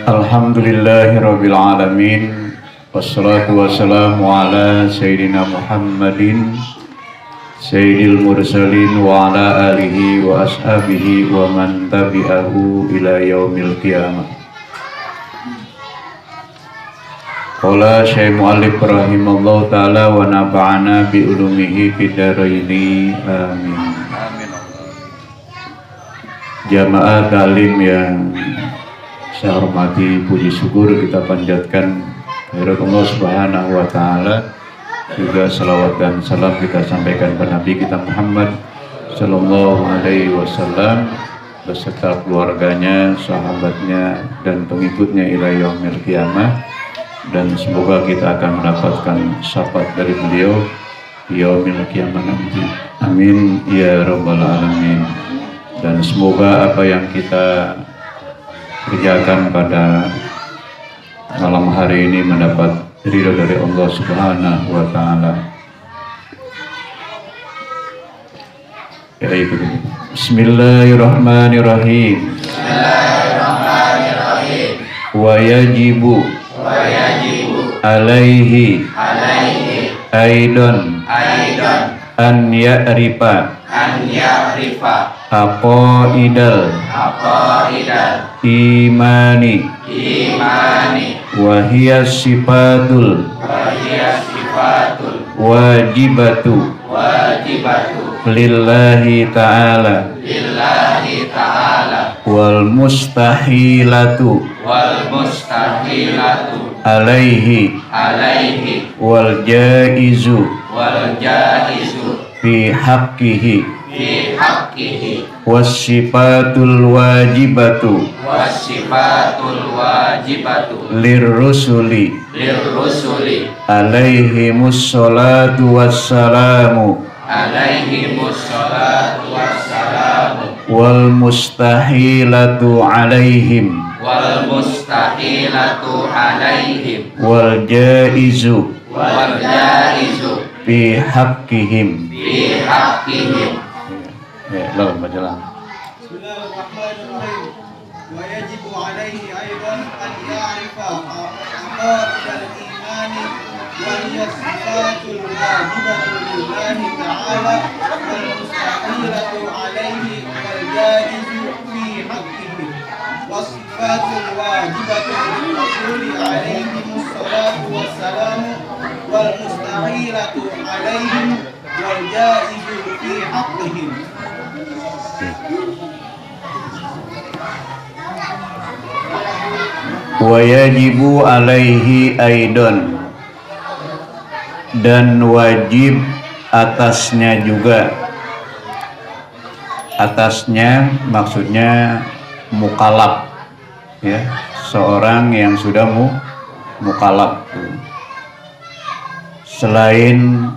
Alhamdulillahirabbil alamin. Wassalatu wassalamu ala sayyidina Muhammadin sayyidil mursalin wa ala alihi wa ashabihi wa man tabi'ahu ila yaumil qiyamah. Qala Syekh Mu'allif rahimallahu ta'ala wa nafa'ana bi ulumihi fid dharaini amin. Jamaah talim yang saya hormati, puji syukur kita panjatkan kehadirat Allah Subhanahu wa taala. Juga salawat dan salam kita sampaikan kepada Nabi kita Muhammad sallallahu alaihi wasallam beserta keluarganya, sahabatnya dan pengikutnya ila yaumil qiyamah. Dan semoga kita akan mendapatkan syafaat dari beliau di yaumil qiyamah nanti. Amin ya rabbal alamin. Dan semoga apa yang kita kerjakan pada malam hari ini mendapat ridho dari Allah Subhanahu wa taala. Ya, Bismillahirrahmanirrahim. Bismillahirrahmanirrahim. Wa yajibu alaihi aidan an ya'rifa aqaidal imani wa hiya sifatul wajibatu lillahi ta'ala wal mustahilatu alaihi wal jaizu fi haqqihi wasifatul wajibatu lirrusuli alaihimus salatu wassalamu wal mustahilatu alaihim wal jaizu fi haqqihim. Ya, lalu bacalah. Bismillahirrahmanirrahim. Wa yajibu alaihi aidan an ya'rifa aqaidal imani wa hiya sifatul wajibatu lillahi ta'ala wal mustahilatu alaihi wal jaizu fi haqqihi was sifatul wajibatu lirrasuli alaihi wassalatu wassalamu wal mustahilatu alaihim wal jaizu fi haqqihim. Wa yajibu alaihi aidan, dan wajib atasnya juga. Atasnya maksudnya mukallaf, ya, seorang yang sudah mukallaf. Selain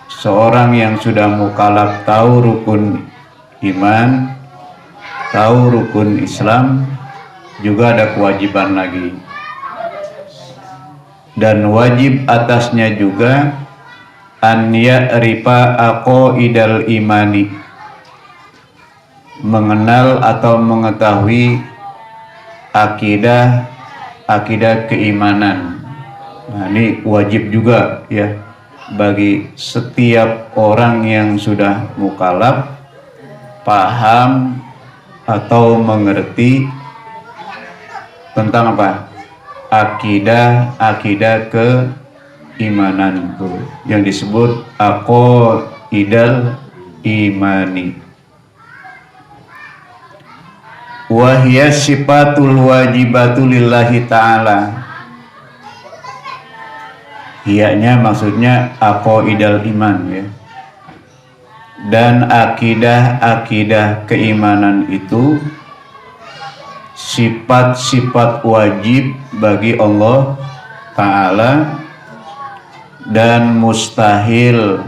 seorang yang sudah mukallaf tahu rukun iman, tahu rukun Islam, juga ada kewajiban lagi. Dan wajib atasnya juga an ya'rifa aqaidal imani, mengenal atau mengetahui akidah keimanan. Nah, ini wajib juga ya bagi setiap orang yang sudah mukallaf, paham atau mengerti tentang apa? Akidah keimanan itu yang disebut aqaidal imani. Wa hiya sifatul wajibatu lillahi ta'ala. Hiyanya maksudnya aqaidal iman, ya. Dan akidah keimanan itu sifat-sifat wajib bagi Allah Ta'ala dan mustahil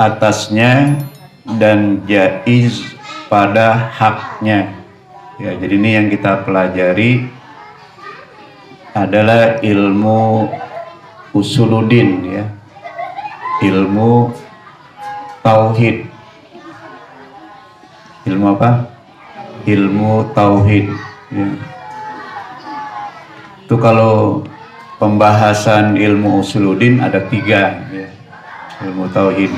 atasnya dan jaiz pada haknya. Ya, jadi ini yang kita pelajari adalah ilmu usuluddin, ya, ilmu tauhid. Ilmu apa? Ilmu tauhid, ya. Itu kalau pembahasan ilmu usuluddin ada 3 ya. Ilmu tauhid.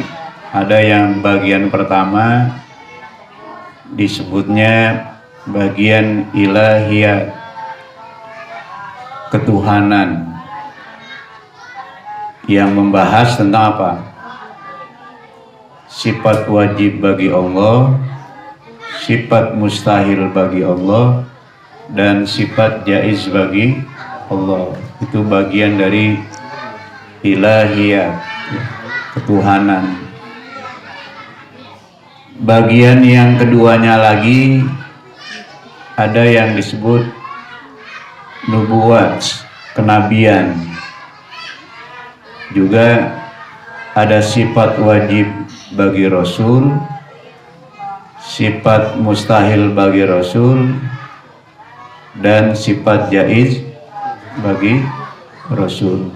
Ada yang bagian pertama disebutnya bagian ilahiyat, ketuhanan, yang membahas tentang apa? Sifat wajib bagi Allah, sifat mustahil bagi Allah, dan sifat jaiz bagi Allah. Itu bagian dari ilahiyat, ketuhanan. Bagian yang keduanya lagi ada yang disebut nubuat, kenabian. Juga ada sifat wajib bagi Rasul, sifat mustahil bagi Rasul, dan sifat jaiz bagi Rasul.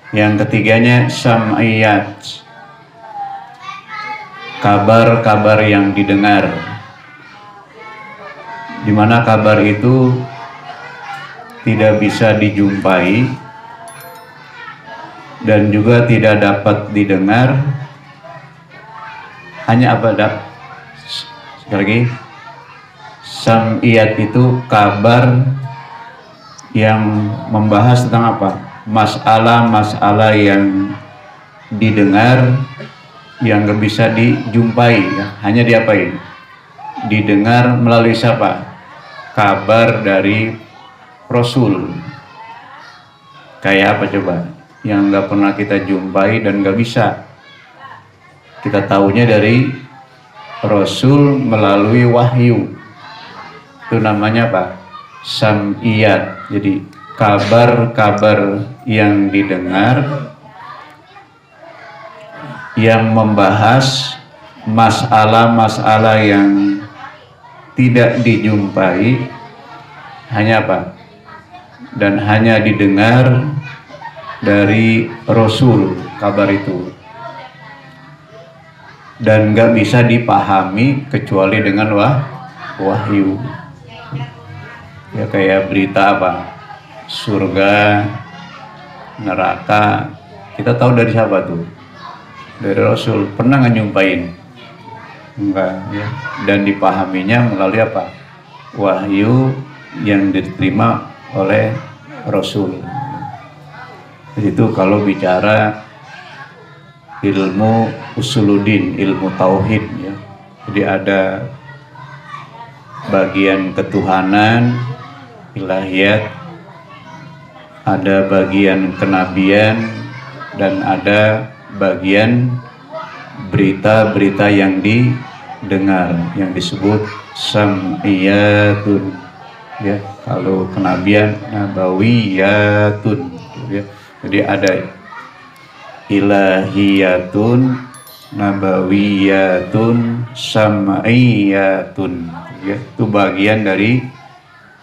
Yang ketiganya sam'iyat, kabar-kabar yang didengar, di mana kabar itu tidak bisa dijumpai dan juga tidak dapat didengar. Hanya apa? Sekali lagi, sam'iyat itu kabar yang membahas tentang apa? Masalah-masalah yang didengar, yang gak bisa dijumpai ya. Hanya diapain? Didengar melalui siapa? Kabar dari Rasul. Kayak apa coba? Yang gak pernah kita jumpai dan gak bisa kita tahunya dari Rasul melalui wahyu. Itu namanya apa? Sam'iyat. Jadi kabar-kabar yang didengar yang membahas masalah-masalah yang tidak dijumpai, hanya apa? Dan hanya didengar dari Rasul kabar itu, dan gak bisa dipahami kecuali dengan wahyu. Ya kayak berita apa? Surga, neraka, kita tahu dari siapa tuh? Dari Rasul. Pernah nggak nyumpain? Enggak ya. Dan dipahaminya melalui apa? Wahyu yang diterima oleh Rasul. Itu kalau bicara ilmu usuluddin, ilmu tauhid ya. Jadi ada bagian ketuhanan, ilahiyat, ada bagian kenabian, dan ada bagian berita-berita yang didengar yang disebut sam'iyatun ya. Kalau kenabian nabawiyatun ya. Jadi ada ilahiyatun, nabawiyatun, sam'iyatun ya. Itu bagian dari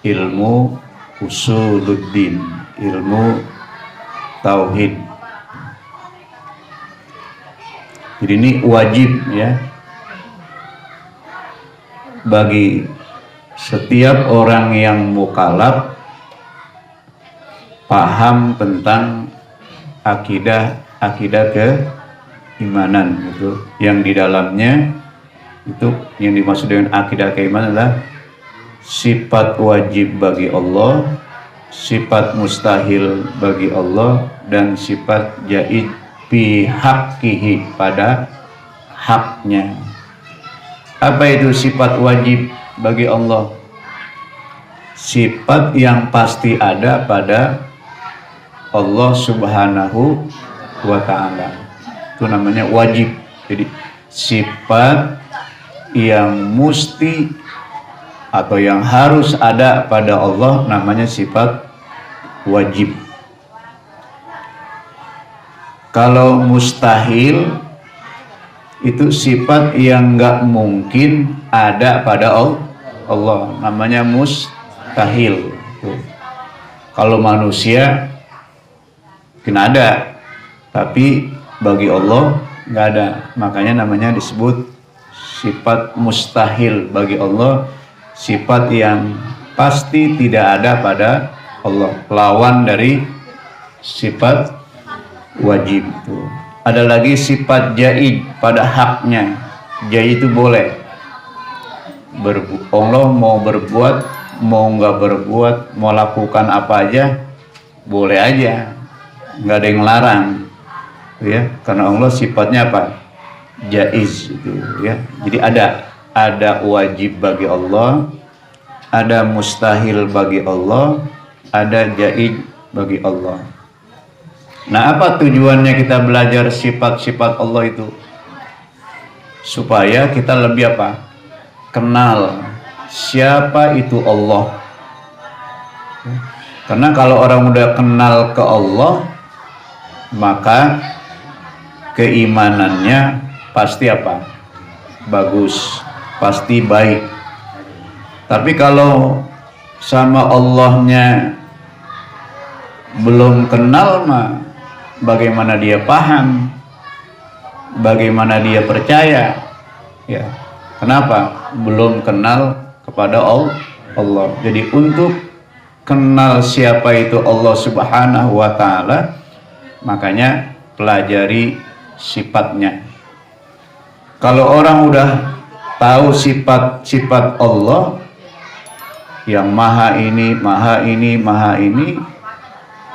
ilmu usuluddin, ilmu tauhid. Jadi ini wajib ya bagi setiap orang yang mukallaf paham tentang akidah keimanan itu, yang di dalamnya itu yang dimaksud dengan akidah keimanan adalah sifat wajib bagi Allah, sifat mustahil bagi Allah, dan sifat jaiz fi haqqihi, pada haknya. Apa itu sifat wajib bagi Allah? Sifat yang pasti ada pada Allah Subhanahu wa ta'ala. Itu namanya wajib. Jadi sifat yang mesti atau yang harus ada pada Allah namanya sifat wajib. Kalau mustahil itu sifat yang nggak mungkin ada pada Allah, namanya mustahil. Kalau manusia mungkin ada, tapi bagi Allah nggak ada, makanya namanya disebut sifat mustahil bagi Allah, sifat yang pasti tidak ada pada Allah. Lawan dari sifat wajib itu. Ada lagi sifat jaid pada haknya. Jaid itu boleh. Allah mau berbuat, mau nggak berbuat, mau lakukan apa aja, boleh aja. Nggak ada yang larang. Ya, karena Allah sifatnya apa? Jaiz itu ya. Jadi ada wajib bagi Allah, ada mustahil bagi Allah, ada jaiz bagi Allah. Nah, apa tujuannya kita belajar sifat-sifat Allah itu? Supaya kita lebih apa? Kenal siapa itu Allah. Karena kalau orang udah kenal ke Allah, maka keimanannya pasti apa? Bagus, pasti baik. Tapi kalau sama Allahnya belum kenal, mah bagaimana dia paham? Bagaimana dia percaya? Ya, kenapa? Belum kenal kepada Allah. Jadi untuk kenal siapa itu Allah Subhanahu wa Ta'ala, makanya pelajari sifatnya. Kalau orang udah tahu sifat-sifat Allah yang maha ini,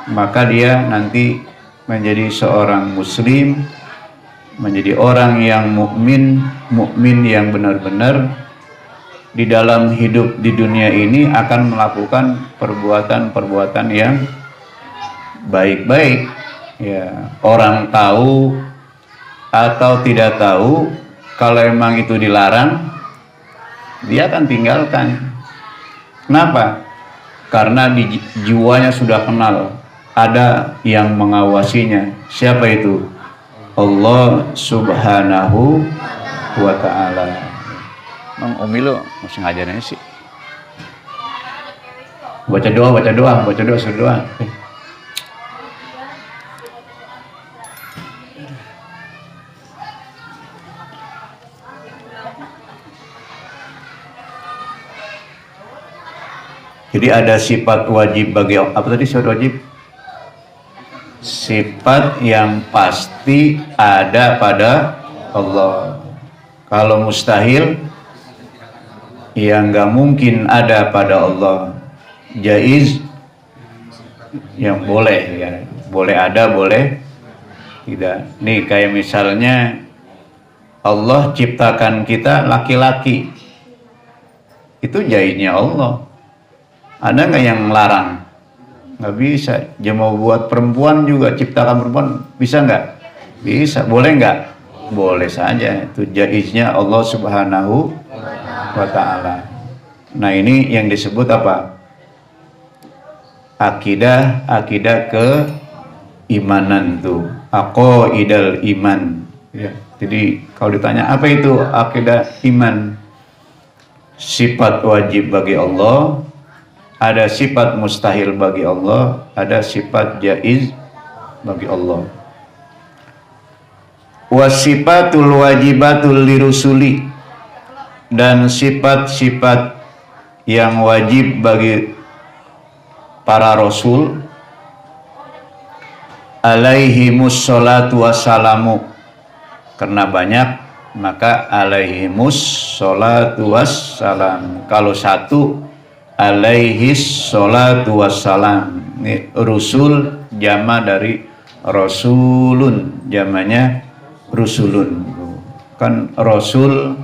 maka dia nanti menjadi seorang muslim, menjadi orang yang mukmin yang benar-benar di dalam hidup di dunia ini akan melakukan perbuatan-perbuatan yang baik-baik. Ya, orang tahu atau tidak tahu, kalau emang itu dilarang, dia akan tinggalkan. Kenapa? Karena di jiwanya sudah kenal, ada yang mengawasinya. Siapa itu? Allah Subhanahu wa Ta'ala. Mang Umi lo masih ngajarinnya sih. Baca doa. Jadi ada sifat wajib bagi apa tadi sifat wajib? Sifat yang pasti ada pada Allah. Kalau mustahil, yang nggak mungkin ada pada Allah. Jaiz, yang boleh ya, boleh ada, boleh tidak. Nih kayak misalnya Allah ciptakan kita laki-laki, itu jaiznya Allah. Ada nggak yang larang? Nggak bisa. Dia mau buat perempuan juga, ciptakan perempuan, bisa nggak? Bisa. Boleh nggak? Boleh saja. Itu jaiznya Allah Subhanahu wa Ta'ala. Nah, ini yang disebut apa? Akidah keimanan tuh. Aqaidal iman. Ya. Jadi kalau ditanya apa itu akidah iman? Sifat wajib bagi Allah, ada sifat mustahil bagi Allah, ada sifat jaiz bagi Allah. Wasifatul wajibatul lirusuli, dan sifat-sifat yang wajib bagi para rasul, alaihimus sholatu wassalamu, karena banyak maka alaihimus sholatu wassalam. Kalau satu alaihis sholatu wassalam. Ini rusul jama dari rasulun, jamanya rusulun. Kan rasul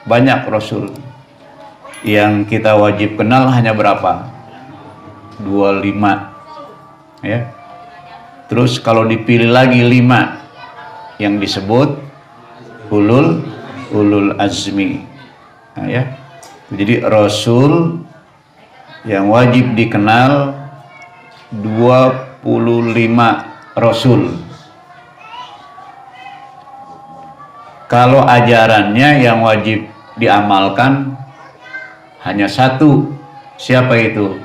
banyak, rasul yang kita wajib kenal hanya berapa? 25 ya. Terus kalau dipilih lagi 5 yang disebut ulul azmi. Nah, ya. Jadi rasul yang wajib dikenal 25 rasul. Kalau ajarannya yang wajib diamalkan hanya satu. Siapa itu?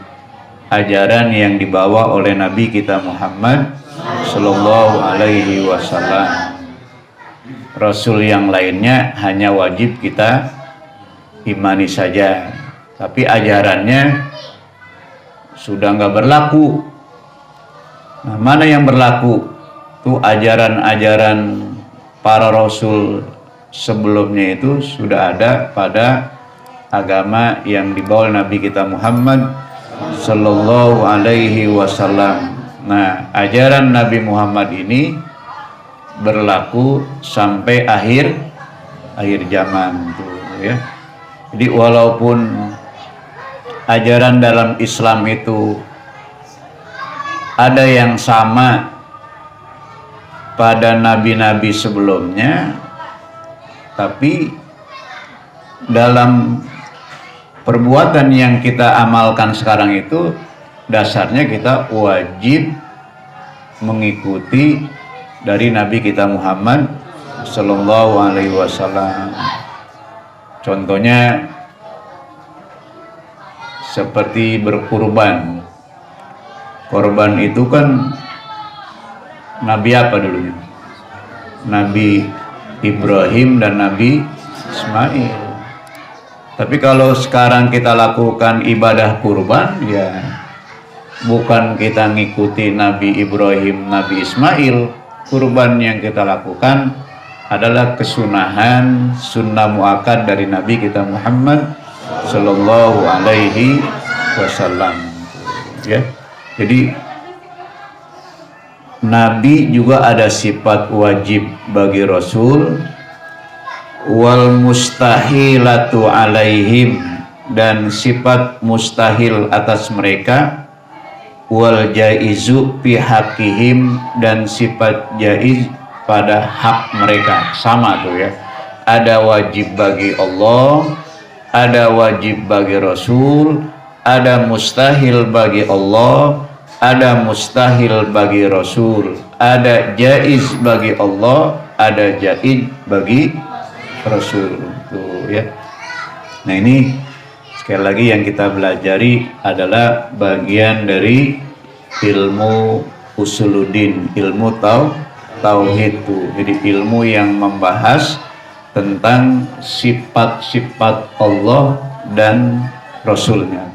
Ajaran yang dibawa oleh Nabi kita Muhammad Sallallahu Alaihi Wasallam. Rasul yang lainnya hanya wajib kita imani saja, tapi ajarannya sudah nggak berlaku. Nah, mana yang berlaku? Itu ajaran-ajaran para rasul sebelumnya itu sudah ada pada agama yang dibawa Nabi kita Muhammad Sallallahu Alaihi Wasallam. Nah, ajaran Nabi Muhammad ini berlaku sampai akhir zaman tuh ya. Jadi walaupun ajaran dalam Islam itu ada yang sama pada nabi-nabi sebelumnya, tapi dalam perbuatan yang kita amalkan sekarang itu dasarnya kita wajib mengikuti dari Nabi kita Muhammad Sallallahu Alaihi Wasallam. Contohnya seperti berkurban. Korban itu kan Nabi apa dulunya? Nabi Ibrahim dan Nabi Ismail. Tapi kalau sekarang kita lakukan ibadah kurban, ya bukan kita ngikuti Nabi Ibrahim, Nabi Ismail. Kurban yang kita lakukan adalah kesunahan, sunnah muakkad dari Nabi kita Muhammad Sallallahu Alaihi Wasallam. Ya, jadi Nabi juga ada sifat wajib bagi Rasul, wal mustahilatu alaihim, dan sifat mustahil atas mereka, wal jaizu fi haqqihim, dan sifat jaiz pada hak mereka. Sama tuh ya, ada wajib bagi Allah, ada wajib bagi Rasul, ada mustahil bagi Allah, ada mustahil bagi Rasul, ada jaiz bagi Allah, ada jaiz bagi Rasul. Tuh ya. Nah, ini sekali lagi yang kita pelajari adalah bagian dari ilmu usuluddin, ilmu tauhid tuh. Jadi ilmu yang membahas tentang sifat-sifat Allah dan Rasulnya.